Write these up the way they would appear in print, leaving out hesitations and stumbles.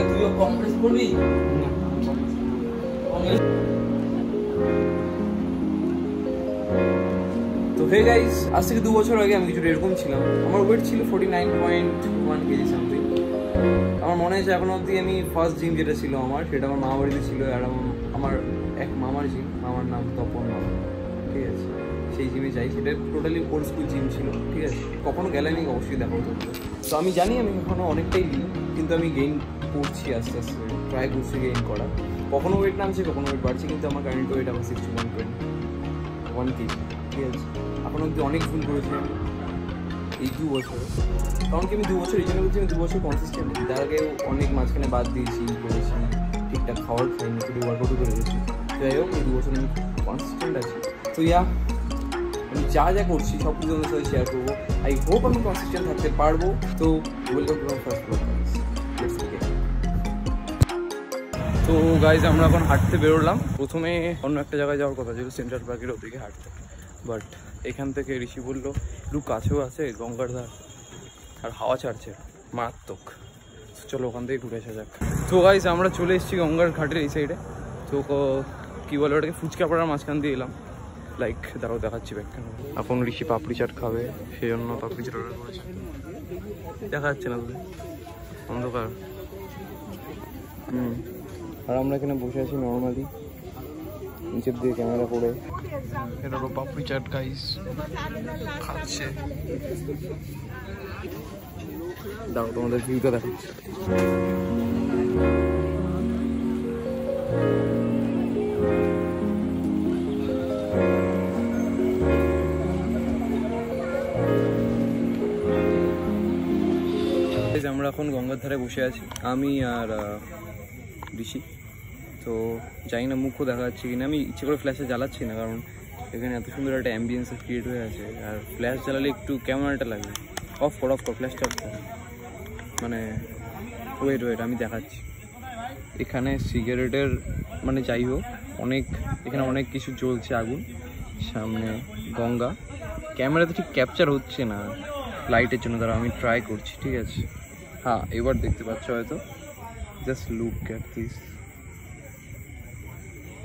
তুইও কংগ্রেস করবি? তো হে গাইস, আজ থেকে 2 বছর আগে আমি কিছুটা এরকম ছিলাম। আমার ওয়েট ছিল 49.1 কেজি সামথিং। আমার মনে হয়েছে এখন অবধি আমি ফার্স্ট জিম যেটা ছিল আমার, সেটা আমার মামা বাড়িতে ছিল। আর আমার এক মামার জিম, মামার নাম তপন মামা, ঠিক আছে? সেই জিমে যাই, সেটা টোটালি ওল্ড স্কুল জিম ছিল, ঠিক আছে? কখনো গেলে আমি অবশ্যই দেখা হতো। তো আমি জানি আমি এখনো অনেকটাই দিই, কিন্তু আমি গেইন করছি আস্তে আস্তে, ট্রাই করছি গেইন করা। কখনো ওয়েট নামছে, কখনো ওয়েট বাড়ছে, কিন্তু আমার কারেন্ট ওয়েট আমার 61 কেজি, ঠিক আছে? এখন অব্দি অনেক ভুল করেছি আমি এই 2 বছরে। কারণ কি আমি 2 বছর এই জন্য বলছি, আমি 2 বছর কনসিস্টেন্ট আছি। তার আগেও অনেক মাঝখানে বাদ দিয়েছি, করেছি, ঠিকঠাক খাওয়ার খাইনি, শুধু ওয়ার্কআউটও করে গেছি। যাই হোক, এই 2 বছর আমি কনসিস্টেন্ট আছি। তো আমি যা যা করছি সব কিছু আমার সাথে শেয়ার করবো। আই হোপ আমি কনসিস্টেন্ট থাকতে পারবো। তো welcome to my first blog. তো গাইজ, আমরা এখন হাঁটতে বেরোলাম। প্রথমে অন্য একটা জায়গায় যাওয়ার কথা ছিল, সেন্ট্রাল পার্কের ওদিকে হাঁটতে, বাট এখান থেকে ঋষি বললো একটু কাছেও আছে গঙ্গার ধার, আর হাওয়া ছাড়ছে মারাত্মক, চলো ওখান থেকে ঘুরে আসা যাক। তো গাইজ, আমরা চলে এসেছি গঙ্গার ঘাটের এই সাইডে। তো কী বলে ওটাকে, ফুচকা পাড়ার মাঝখান দিয়ে এলাম। লাইক দাঁড়াও দেখাচ্ছি ব্যাগখানে। এখন ঋষি পাপড়ি চাট খাবে, সেই জন্য পাপড়ি চাট অর্ডার করেছে। দেখা যাচ্ছে না তো, অন্ধকার। আর আমরা এখানে বসে আছি নর্মালি, নিচের দিয়ে ক্যামেরা করে। এটা তো পাপড়ি চাট গাইস খাচ্ছে। দাও তোমাদের ভিউটা দেখাচ্ছি। আমরা এখন গঙ্গার ধারে বসে আছি, আমি আর ঋষি। তো জানি না মুখও দেখা যাচ্ছে কিনা, আমি ইচ্ছে করে ফ্ল্যাশে জ্বালাচ্ছি না, কারণ এখানে এত সুন্দর একটা অ্যাম্বিয়েন্স ক্রিয়েট হয়ে আছে। আর ফ্ল্যাশ জ্বালালে একটু কেমন একটা লাগে। অফ কর ফ্ল্যাশটা অফ কর। মানে ওয়েট আমি দেখাচ্ছি। এখানে সিগারেটের মানে যাই হোক এখানে অনেক কিছু জ্বলছে, আগুন, সামনে গঙ্গা। ক্যামেরাতে ঠিক ক্যাপচার হচ্ছে না লাইটের জন্য, তারা আমি ট্রাই করছি, ঠিক আছে? হ্যাঁ, এবার দেখতে পাচ্ছ হয়তো। জাস্ট লুক অ্যাট দিস,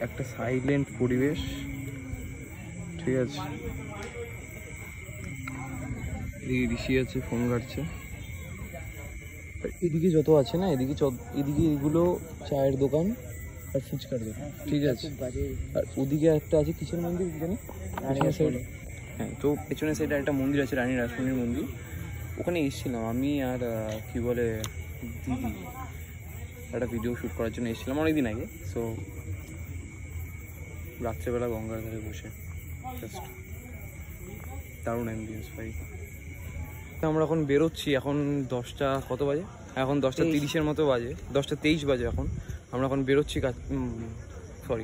একটা সাইলেন্ট পরিবেশ, ঠিক আছে? এদিকে ঋষি আছে, ফোন ঘাটছে। এদিকে যত আছে না, এদিকে এগুলো চায়ের দোকান আর ফুচকার দোকান, ঠিক আছে? আর ওদিকে একটা আছে কিসের মন্দির জানি, হ্যাঁ। তো পেছনের সাইডে একটা মন্দির আছে, রানী রাসমণির মন্দির। ওখানে এসেছিলাম আমি আর কি বলে দিদি, একটা ভিডিও শ্যুট করার জন্য এসেছিলাম অনেকদিন আগে। সো রাত্রেবেলা গঙ্গার ধারে বসে জাস্ট দারুণ অ্যাম্বিয়েন্স ভাই। আমরা এখন বেরোচ্ছি, এখন 10টা কত বাজে, এখন 10টা 30-এর মতো বাজে, 10টা 23 বাজে এখন। আমরা এখন বেরোচ্ছি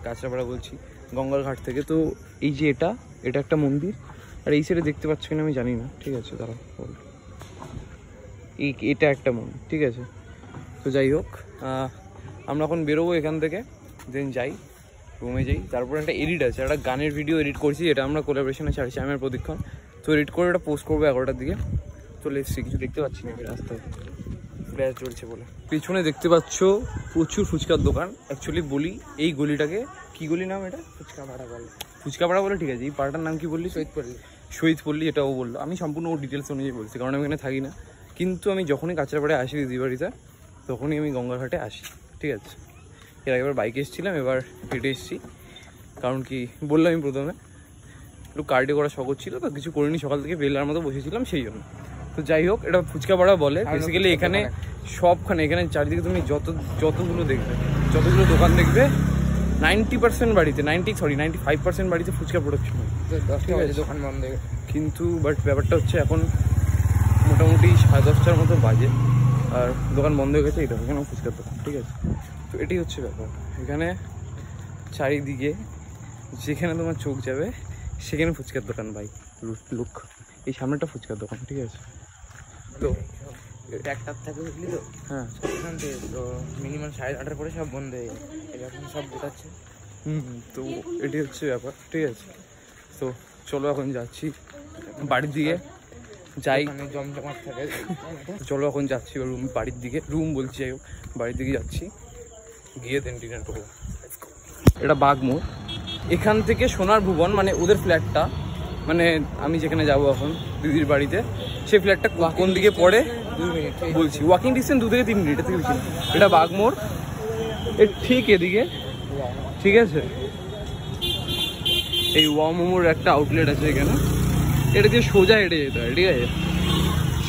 কাঁচরাপাড়া বলছি, গঙ্গার ঘাট থেকে। তো এই যে এটা একটা মন্দির, আর এই সাইডে দেখতে পাচ্ছ কিনা আমি জানি না, ঠিক আছে? তারা এটা একটা মন্দির, ঠিক আছে? তো যাই হোক, আমরা এখন বেরোবো এখান থেকে, দেন যাই রুমে যাই। তারপর একটা এডিট আছে, একটা গানের ভিডিও এডিট করছি, এটা আমরা কোলাবোরেশনে ছাড়ছি, আমার প্রদীক্ষণ। তো এডিট করে এটা পোস্ট করবো 11টার দিকে। চলে এসেছি, কিছু দেখতে পাচ্ছি না রাস্তায়, ফ্ল্যাশ চলছে বলে। পিছনে দেখতে পাচ্ছ প্রচুর ফুচকার দোকান। অ্যাকচুয়ালি বলি, এই গলিটাকে কি গলি নাম, এটা ফুচকা পাড়া বলে, ঠিক আছে? এই পাড়াটার নাম কি বললি? শহীদপল্লী, এটাও বললো। আমি সম্পূর্ণ ও ডিটেলস অনুযায়ী বলছি, কারণ আমি এখানে থাকি না। কিন্তু আমি যখনই কাঁচরাপাড়ায় আসি দিদি বাড়িতে, তখনই আমি গঙ্গার ঘাটে আসি, ঠিক আছে? এর আগেবার বাইকে এসেছিলাম, এবার হেঁটে এসেছি। কারণ কি বললাম, আমি প্রথমে একটু কার্ডিও করা শখ ছিল, তো কিছু করিনি, সকাল থেকে বেলার মতো বসেছিলাম, সেই জন্য। তো যাই হোক, এটা ফুচকা পাড়া বলে বেসিক্যালি। এখানে সবখানে, এখানে চারিদিকে তুমি যতগুলো দোকান দেখবে, 90% বাড়িতে 95% বাড়িতে ফুচকা প্রোডাকশন হয়। দোকান বন্ধ, কিন্তু বাট ব্যাপারটা হচ্ছে এখন মোটামুটি 10:30টার মতো বাজে, আর দোকান বন্ধ হয়ে গেছে। এটা এখানে ফুচকার দোকান, ঠিক আছে? তো এটাই হচ্ছে ব্যাপার। এখানে চারিদিকে যেখানে তোমার চোখ যাবে সেখানে ফুচকার দোকান ভাই। লুক, এই সামনেটা ফুচকার দোকান, ঠিক আছে? তো একটার থেকে বুঝলি তো, হ্যাঁ, সবখান থেকে তো মিনিমাম 8:30 পরে সব বন্ধ হয়ে গেছে, এখন সব গোটাচ্ছে। তো এটি হচ্ছে ব্যাপার, ঠিক আছে? তো চলো এখন যাচ্ছি বাড়ির দিকে। যাই, জমজমাট থাকে। চলো এখন যাচ্ছি রুম বাড়ির দিকে, রুম বলছি যাই হোক বাড়ির দিকে যাচ্ছি, গিয়ে দেন ডিনার করবো। এটা বাগমোড়, এখান থেকে সোনার ভুবন মানে ওদের ফ্ল্যাটটা, মানে আমি যেখানে যাবো এখন দিদির বাড়িতে, সেই ফ্ল্যাটটা কোন দিকে পড়ে 2 মিনিট বলছি, ওয়াকিং ডিস্টেন্স 2 থেকে 3 মিনিট থেকে বেশি। এটা বাগমোড়, এর ঠিক এদিকে, ঠিক আছে। এই ওয়া মোমোর একটা আউটলেট আছে এখানে, এটা দিয়ে সোজা হেঁটে যেতে হয়, ঠিক আছে,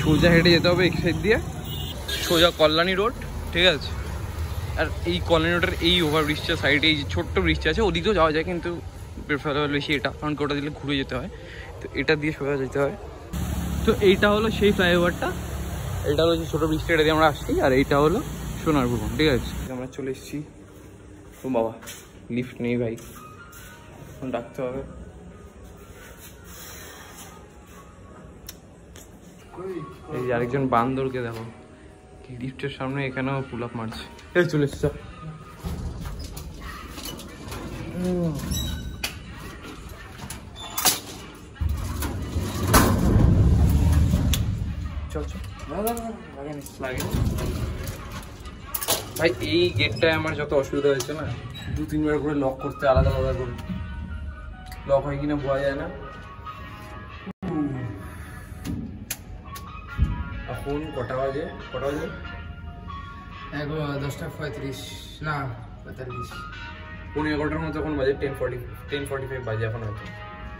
সোজা হেঁটে যেতে হবে এক সাইড দিয়ে, সোজা কল্যাণী রোড, ঠিক আছে। আর এই কল্যাণী রোডের এই ওভারব্রিজটার সাইডে এই যে ছোট্ট ব্রিজটা আছে ওদিকেও যাওয়া যায়, কিন্তু প্রেফার হলো বেশি এটা, কারণ ওটা দিলে ঘুরে যেতে হয়, তো এটা দিয়ে সোজা যেতে হয়। তো এইটা হলো সেই ফ্লাইওভারটা, এটা হলো যে ছোটো ব্রিজটা, এটা দিয়ে আমরা আসছি, আর এইটা হলো সোনার ভুবন, ঠিক আছে। আমরা চলে এসেছি। ও বাবা, লিফট নেই ভাই, এখন ডাকতে হবে। এই যে আরেকজন বান্দরকে দেখো, লিফটের সামনে এখানেও পুল আপ মারছে। এই চলে এসছে, ভাই এই গেটটায় আমার যত অসুবিধা হয়েছে না, 2-3 বার করে লক করতে, আলাদা আলাদা করে লক হয় কিনা বোঝা যায় না। এখন কটা বাজে? 10:35 না 45, 11:15 মতো এখন বাজে, 10:45 বাজে এখন হয়তো।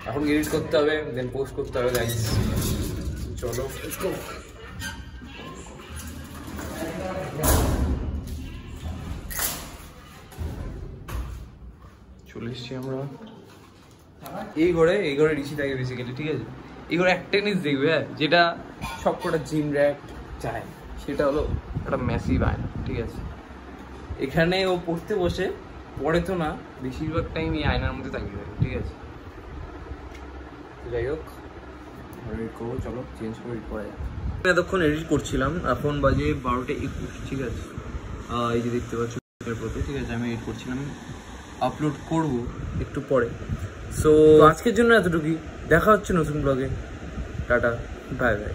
এখন এডিট করতে হবে, দেন পোস্ট করতে হবে গাইস। চলো লেটস গো। চলে এসছি আমরা এই ঘরে ঋষি থাকে বেসিক্যালি, ঠিক আছে। এই ঘরে একটা জিনিস দেখবে, যেটা সব কটা জিম র্যাক চায়, সেটা হলো একটা ম্যাসিভ আয়না, ঠিক আছে। এখানে ও পড়তে বসে পড়ে তো না, বেশিরভাগ টাইম এই আয়নার মধ্যে তাকিয়ে থাকে, ঠিক আছে। যাই হোক, এডিট করবো, চলো চেঞ্জ করে এডিট করা যায়। এতক্ষণ এডিট করছিলাম, এখন বাজে 12:21, ঠিক আছে। এই যে দেখতে পাচ্ছ প্রতি, ঠিক আছে, আমি এডিট করছিলাম, আপলোড করব একটু পরে। সো আজকের জন্য এতটুকুই, দেখা হচ্ছে নতুন ব্লগে, টাটা বাই বাই।